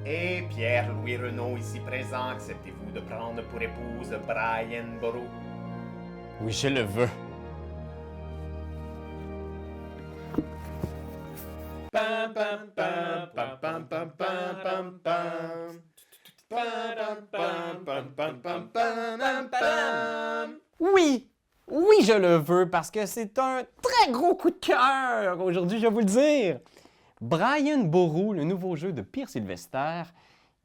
Et Pierre-Louis Renaud, ici présent, acceptez-vous de prendre pour épouse Brian Boru? Oui, je le veux. Pam, pam, pam, pam, pam, pam, pam, pam, pam. Pam, pam, pam, pam, pam, pam, pam. Oui! Oui, je le veux parce que c'est un très gros coup de cœur aujourd'hui, je vais vous le dire. Brian Boru, le nouveau jeu de Pierre Sylvester,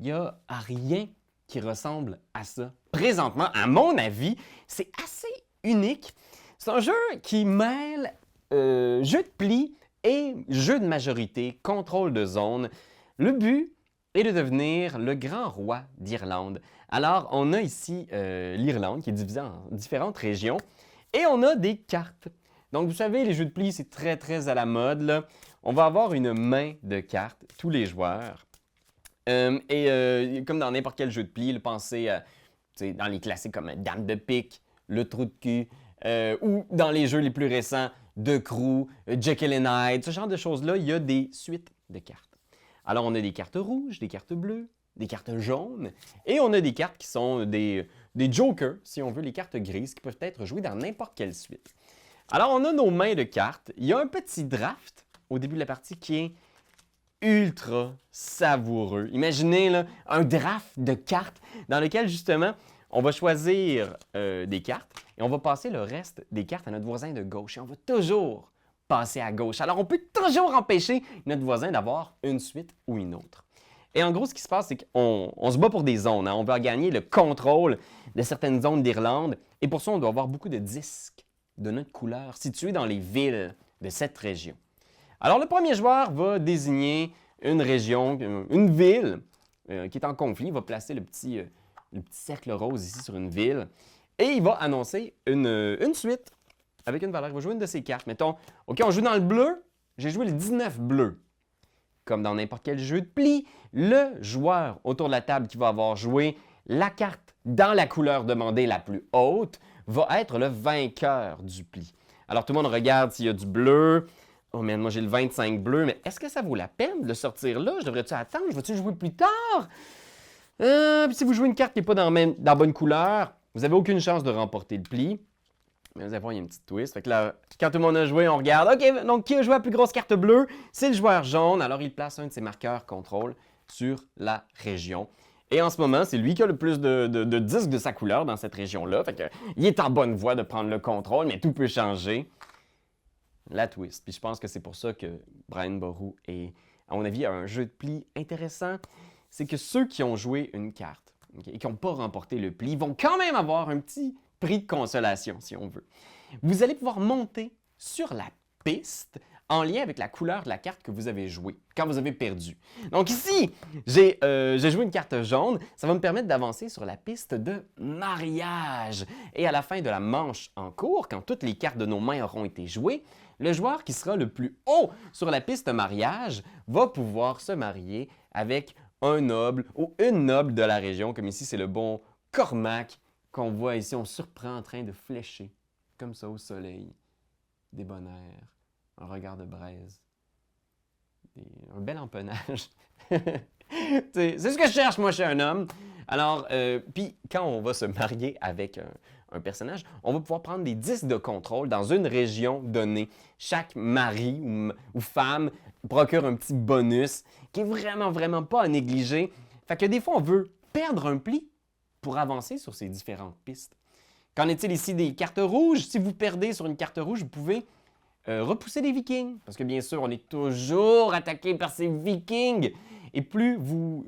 il n'y a rien qui ressemble à ça. Présentement, à mon avis, c'est assez unique. C'est un jeu qui mêle jeu de pli et jeu de majorité, contrôle de zone. Le but est de devenir le grand roi d'Irlande. Alors, on a ici l'Irlande qui est divisée en différentes régions et on a des cartes. Donc, vous savez, les jeux de pli, c'est très à la mode, là. On va avoir une main de cartes, tous les joueurs. Comme dans n'importe quel jeu de pli, pensez dans les classiques comme Dame de pique, le trou de cul, ou dans les jeux les plus récents, The Crew, Jekyll and Hyde, ce genre de choses-là, il y a des suites de cartes. Alors, on a des cartes rouges, des cartes bleues, des cartes jaunes, et on a des cartes qui sont des jokers, si on veut, les cartes grises, qui peuvent être jouées dans n'importe quelle suite. Alors, on a nos mains de cartes. Il y a un petit draft au début de la partie qui est ultra savoureux. Imaginez là, un draft de cartes dans lequel, justement, on va choisir des cartes et on va passer le reste des cartes à notre voisin de gauche. Et on va toujours passer à gauche. Alors, on peut toujours empêcher notre voisin d'avoir une suite ou une autre. Et en gros, ce qui se passe, c'est qu'on se bat pour des zones. Hein. On veut gagner le contrôle de certaines zones d'Irlande. Et pour ça, on doit avoir beaucoup de disques de notre couleur situés dans les villes de cette région. Alors, le premier joueur va désigner une région, une ville qui est en conflit. Il va placer le petit cercle rose ici sur une ville. Et il va annoncer une suite avec une valeur. Il va jouer une de ses cartes. Mettons, OK, on joue dans le bleu. J'ai joué le 19 bleu. Comme dans n'importe quel jeu de pli, le joueur autour de la table qui va avoir joué la carte dans la couleur demandée la plus haute va être le vainqueur du pli. Alors, tout le monde regarde s'il y a du bleu. Oh man, moi j'ai le 25 bleu, mais est-ce que ça vaut la peine de le sortir là? Je devrais-tu attendre? Je vais-tu jouer plus tard? Puis si vous jouez une carte qui n'est pas dans la bonne couleur, vous n'avez aucune chance de remporter le pli. Mais vous allez voir, il y a une petite twist. Fait que là, quand tout le monde a joué, on regarde. OK, donc qui a joué la plus grosse carte bleue? C'est le joueur jaune. Alors, il place un de ses marqueurs contrôle sur la région. Et en ce moment, c'est lui qui a le plus de disques de sa couleur dans cette région-là. Fait que, il est en bonne voie de prendre le contrôle, mais tout peut changer. La twist. Puis je pense que c'est pour ça que Brian Boru est, à mon avis, un jeu de pli intéressant. C'est que ceux qui ont joué une carte et qui n'ont pas remporté le pli vont quand même avoir un petit prix de consolation, si on veut. Vous allez pouvoir monter sur la piste en lien avec la couleur de la carte que vous avez jouée quand vous avez perdu. Donc ici, j'ai joué une carte jaune. Ça va me permettre d'avancer sur la piste de mariage. Et à la fin de la manche en cours, quand toutes les cartes de nos mains auront été jouées, le joueur qui sera le plus haut sur la piste mariage va pouvoir se marier avec un noble ou une noble de la région, comme ici c'est le bon Cormac qu'on voit ici. On surprend en train de flécher, comme ça au soleil, des bonheurs, un regard de braise, un bel empennage. C'est ce que je cherche, moi, chez un homme. Alors, puis quand on va se marier avec un personnage, on va pouvoir prendre des disques de contrôle dans une région donnée. Chaque mari ou femme procure un petit bonus qui est vraiment pas à négliger. Fait que des fois, on veut perdre un pli pour avancer sur ces différentes pistes. Qu'en est-il ici des cartes rouges? Si vous perdez sur une carte rouge, vous pouvez repousser des Vikings. Parce que bien sûr, on est toujours attaqué par ces Vikings. Et plus vous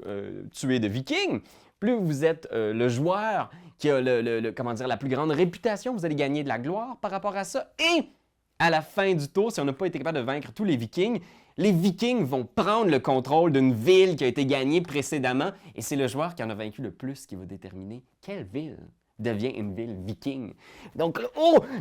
tuez de Vikings, plus vous êtes le joueur qui a la plus grande réputation, vous allez gagner de la gloire par rapport à ça. Et à la fin du tour, si on n'a pas été capable de vaincre tous les Vikings vont prendre le contrôle d'une ville qui a été gagnée précédemment. Et c'est le joueur qui en a vaincu le plus qui va déterminer quelle ville devient une ville viking. Donc,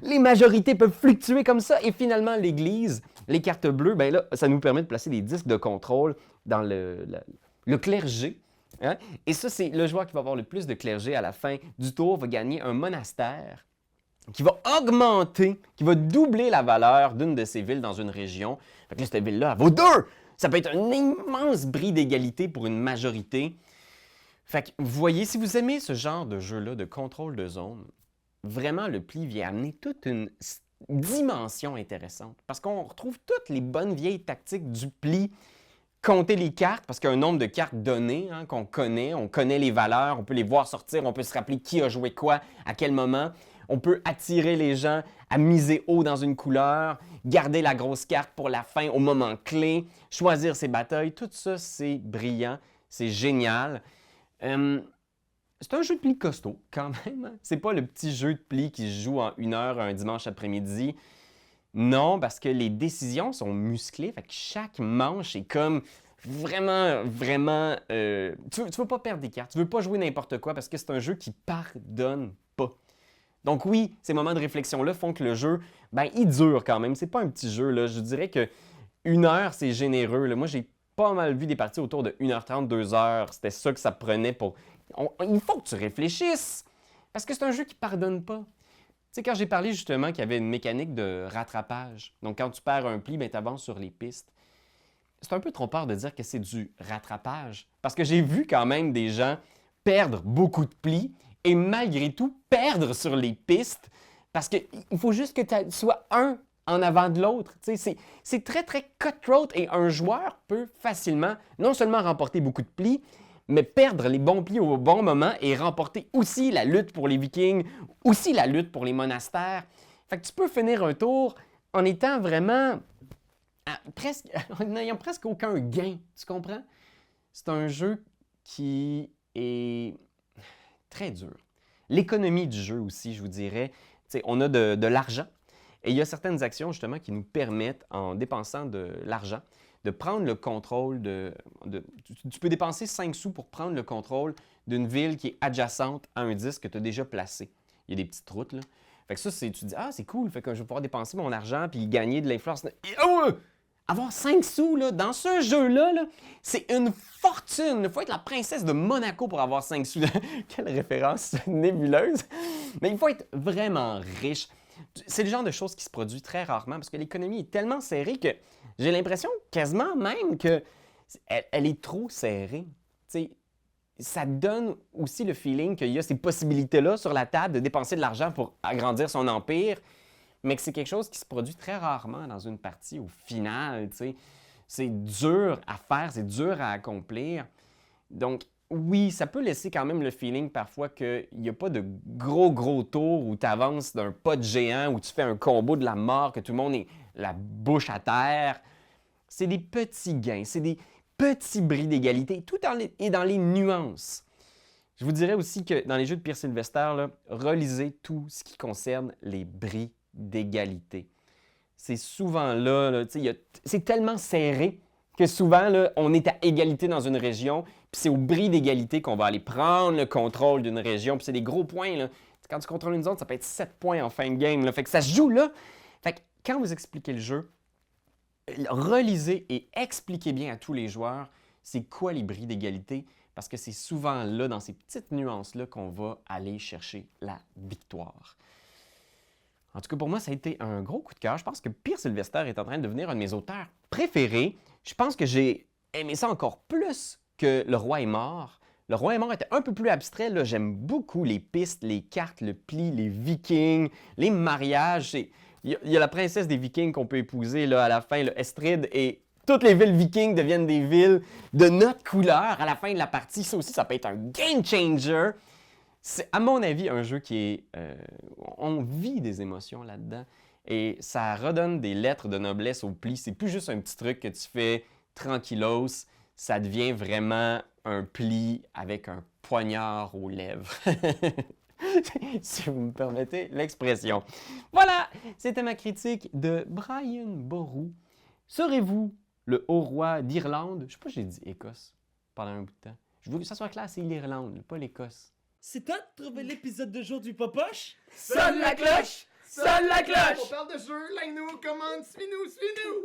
les majorités peuvent fluctuer comme ça. Et finalement, l'Église, les cartes bleues, ben là, ça nous permet de placer des disques de contrôle dans le clergé. Hein? Et ça, c'est le joueur qui va avoir le plus de clergé à la fin du tour va gagner un monastère qui va augmenter, qui va doubler la valeur d'une de ces villes dans une région. Fait que là, cette ville-là, elle vaut 2! Ça peut être un immense bris d'égalité pour une majorité. Fait que, vous voyez, si vous aimez ce genre de jeu-là, de contrôle de zone, vraiment, le pli vient amener toute une dimension intéressante. Parce qu'on retrouve toutes les bonnes vieilles tactiques du pli. Compter les cartes, parce qu'il y a un nombre de cartes données qu'on connaît. On connaît les valeurs, on peut les voir sortir, on peut se rappeler qui a joué quoi, à quel moment. On peut attirer les gens à miser haut dans une couleur, garder la grosse carte pour la fin au moment clé, choisir ses batailles. Tout ça, c'est brillant, c'est génial. C'est un jeu de pli costaud, quand même. C'est pas le petit jeu de pli qui se joue en 1 heure un dimanche après-midi. Non, parce que les décisions sont musclées. Fait que chaque manche est comme vraiment... Tu veux pas perdre des cartes. Tu veux pas jouer n'importe quoi parce que c'est un jeu qui pardonne pas. Donc oui, ces moments de réflexion-là font que le jeu, il dure quand même. C'est pas un petit jeu, là. Je dirais que 1 heure, c'est généreux, là. Moi, j'ai pas mal vu des parties autour de 1h30, 2 heures. C'était ça que ça prenait pour... Il faut que tu réfléchisses, parce que c'est un jeu qui pardonne pas. Tu sais, quand j'ai parlé justement qu'il y avait une mécanique de rattrapage, donc quand tu perds un pli, tu avances sur les pistes, c'est un peu trompeur de dire que c'est du rattrapage, parce que j'ai vu quand même des gens perdre beaucoup de plis et malgré tout perdre sur les pistes, parce qu'il faut juste que tu sois un en avant de l'autre. C'est très, très cutthroat et un joueur peut facilement non seulement remporter beaucoup de plis, mais perdre les bons plis au bon moment et remporter aussi la lutte pour les Vikings, aussi la lutte pour les monastères. Fait que tu peux finir un tour en étant vraiment... en n'ayant presque aucun gain, tu comprends? C'est un jeu qui est très dur. L'économie du jeu aussi, je vous dirais. On a de l'argent et il y a certaines actions justement qui nous permettent, en dépensant de l'argent, de prendre le contrôle tu peux dépenser 5 sous pour prendre le contrôle d'une ville qui est adjacente à un disque que tu as déjà placé. Il y a des petites routes, là. Fait que ça, tu te dis, c'est cool, fait que je vais pouvoir dépenser mon argent puis gagner de l'influence. Avoir 5 sous, là, dans ce jeu-là, c'est une fortune. Il faut être la princesse de Monaco pour avoir 5 sous. Quelle référence nébuleuse! Mais il faut être vraiment riche. C'est le genre de choses qui se produit très rarement parce que l'économie est tellement serrée que j'ai l'impression quasiment même qu'elle est trop serrée. T'sais, ça donne aussi le feeling qu'il y a ces possibilités-là sur la table de dépenser de l'argent pour agrandir son empire, mais que c'est quelque chose qui se produit très rarement dans une partie au final. T'sais. C'est dur à faire, c'est dur à accomplir. Donc, oui, ça peut laisser quand même le feeling parfois qu'il n'y a pas de gros tours où tu avances d'un pas de géant, où tu fais un combo de la mort, que tout le monde est la bouche à terre. C'est des petits gains, c'est des petits bris d'égalité, tout est dans les nuances. Je vous dirais aussi que dans les jeux de Pierre Sylvester, là, relisez tout ce qui concerne les bris d'égalité. C'est souvent là c'est tellement serré que souvent, là, on est à égalité dans une région, puis c'est au bris d'égalité qu'on va aller prendre le contrôle d'une région, puis c'est des gros points. Là. Quand tu contrôles une zone, ça peut être 7 points en fin de game. Là. Fait que ça se joue là. Fait que quand vous expliquez le jeu, relisez et expliquez bien à tous les joueurs c'est quoi les bris d'égalité, parce que c'est souvent là, dans ces petites nuances-là, qu'on va aller chercher la victoire. En tout cas, pour moi, ça a été un gros coup de cœur. Je pense que Pierre Sylvester est en train de devenir un de mes auteurs préférés. Je pense que j'ai aimé ça encore plus que Le Roi est mort. Le Roi est mort était un peu plus abstrait. Là, j'aime beaucoup les pistes, les cartes, le pli, les Vikings, les mariages. Il y a la princesse des Vikings qu'on peut épouser là, à la fin, le Estride, et toutes les villes Vikings deviennent des villes de notre couleur à la fin de la partie. Ça aussi, ça peut être un game changer. C'est, à mon avis, un jeu qui est... on vit des émotions là-dedans et ça redonne des lettres de noblesse au pli. C'est plus juste un petit truc que tu fais tranquillos. Ça devient vraiment un pli avec un poignard aux lèvres. Si vous me permettez l'expression. Voilà, c'était ma critique de Brian Boru. Serez-vous le haut roi d'Irlande? Je sais pas si j'ai dit Écosse pendant un bout de temps. Je voulais que ça soit clair, c'est l'Irlande, pas l'Écosse. C'est toi de trouver l'épisode de jour du Popoche? Sonne la cloche! Sonne la cloche! On parle de jeu, like-nous, commande, suis-nous,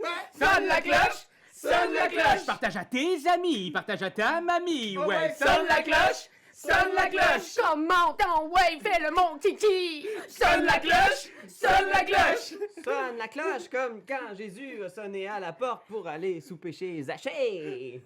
ouais! Sonne la cloche! Sonne la cloche! Partage à tes amis, partage à ta mamie, Ouais, Sonne la cloche! Sonne la cloche! Comment ton ouais, fais le mon kiki! Sonne la cloche! Sonne la cloche! Sonne la cloche comme quand Jésus a sonné à la porte pour aller souper chez Zachée.